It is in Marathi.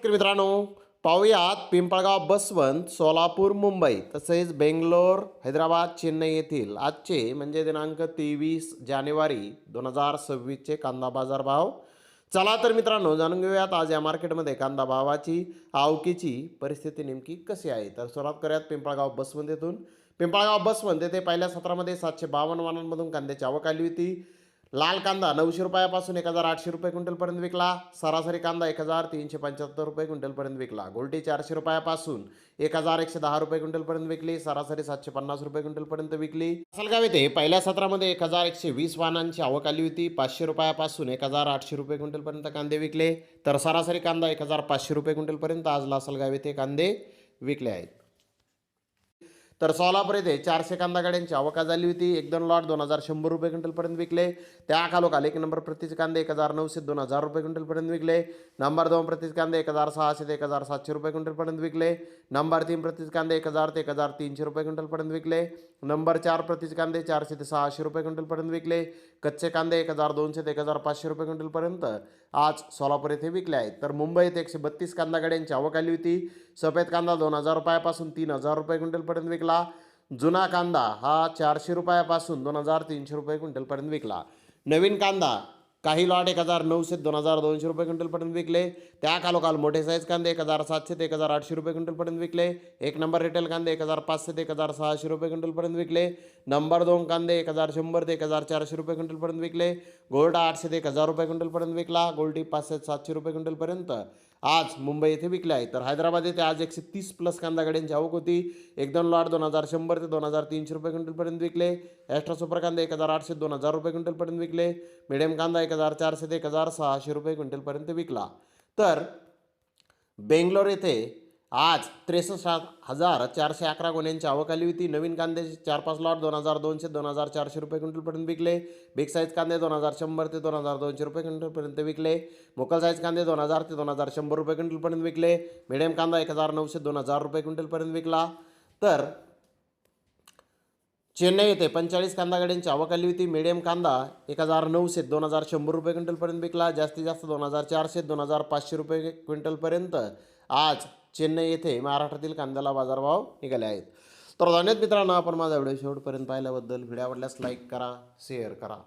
शेतकरी मित्रांनो, पाहूयात पिंपळगाव, बसवंत, सोलापूर, मुंबई तसेच बेंगलोर, हैदराबाद, चेन्नई येथील आजचे म्हणजे दिनांक 23 जानेवारी 2026चे कांदा बाजार भाव. चला तर मित्रांनो, जाणून घेऊयात आज या मार्केटमध्ये कांदा भावाची आवकीची परिस्थिती नेमकी कशी आहे. तर सुरुवात करूयात पिंपळगाव बसवंत येथून. पिंपळगाव बसवंत येथे पहिल्या सत्रामध्ये 752 वाहनांमधून कांद्याची आवक आली होती. लाल कांदा 900 रुपयापासून 1800 रुपये क्विंटलपर्यंत विकला. सरासरी कांदा 1375 रुपये क्विंटलपर्यंत विकला. गोल्टी 400 रुपयापासून 1110 रुपये क्विंटलपर्यंत विकली. सरासरी 750 रुपये क्विंटलपर्यंत विकली. लासलगाव येथे पहिल्या सत्रामध्ये 1120 वाहनांची आवक आली होती. 500 रुपयापासून 1800 रुपये क्विंटलपर्यंत कांदे विकले. तर सरासरी कांदा 1500 रुपये क्विंटलपर्यंत आज लासलगाव येथे कांदे विकले आहेत. तर सोलापूर येथे 400 कांदा गाड्यांची आवक झाली होती. 1-2 लॉट 2100 रुपये क्विंटलपर्यंत विकले. त्या खालोखाल 1 नंबर प्रतीचे कांदे 1900 ते 2000 रुपये क्विंटलपर्यंत विकले. नंबर 2 प्रतीचे कांदे 1600 ते 1700 रुपये क्विंटलपर्यंत विकले. नंबर 3 प्रतीचे कांदे 1000 ते 1300 रुपये क्विंटलपर्यंत विकले. नंबर 4 प्रतीचे कांदे 400 ते 600 रुपये क्विंटलपर्यंत विकले. कच्चे कांदे 1200 ते 1500 रुपये क्विंटलपर्यंत आज सोलापूर येथे विकले आहेत. तर मुंबई येथे 132 कांदा गाड्यांची आवक आली होती. सफेद कांदा 2000 रुपयापासून 3000 रुपये क्विंटलपर्यंत विकला. जुना कांदा हा 400 रुपयापासून 2300 रुपये क्विंटलपर्यंत विकला. नवीन कांदा काही लॉट 1900 ते 2200 रुपये क्विंटलपर्यंत विकले. त्या खालोखाल मोठे साईज कांदे 1700 ते 1800 रुपये क्विंटलपर्यंत विकले. 1 नंबर रिटेल कांदे 1500 ते 1600 रुपये क्विंटलपर्यंत विकले. नंबर 2 कांदे 1100 ते 1400 रुपये क्विंटलपर्यंत विकले. गोल्ड 800 ते 1000 रुपये क्विंटलपर्यंत विकला. गोल्डी 500 ते 700 रुपये क्विंटलपर्यंत आज मुंबई येथे विकले आहे. तर हैदराबाद येथे आज 130 प्लस कांदा गाड्यांची आवक होती. 1-2 लॉट 2100 ते 2300 रुपये क्विंटलपर्यंत विकले. एक्स्ट्रा सुपर कांदे 1800 ते 2000 रुपये क्विंटलपर्यंत विकले. मिडियम कांदा 1400 ते 1600 रुपये क्विंटलपर्यंत विकला. तर बेंगलोर येथे आज 63,411 गोण्यांची आवक आली होती. नवीन कांद्याचे 4-5 लॉट 2200 ते 2400 रुपये क्विंटलपर्यंत विकले. बिग साईज कांदे 2100 ते 2200 रुपये क्विंटलपर्यंत विकले. मोकल साईज कांदे 2000 ते 2100 रुपये क्विंटलपर्यंत विकले. मिडियम कांदा 1900 ते 2000 रुपये क्विंटलपर्यंत विकला. तर चेन्नई येथे 45 कांदा गाड्यांची आवक आली होती. मिडियम कांदा 1900 ते 2100 रुपये क्विंटलपर्यंत विकला. जास्तीत जास्त 2400 ते 2500 रुपये क्विंटलपर्यंत आज चेन्नई येथे महाराष्ट्रातील कांद्याला बाजारभाव निघाले आहेत. तर धन्यवाद मित्रांनो, आपण माझा व्हिडिओ शेवटपर्यंत पाहिल्याबद्दल. व्हिडिओ आवडल्यास लाईक करा, शेअर करा.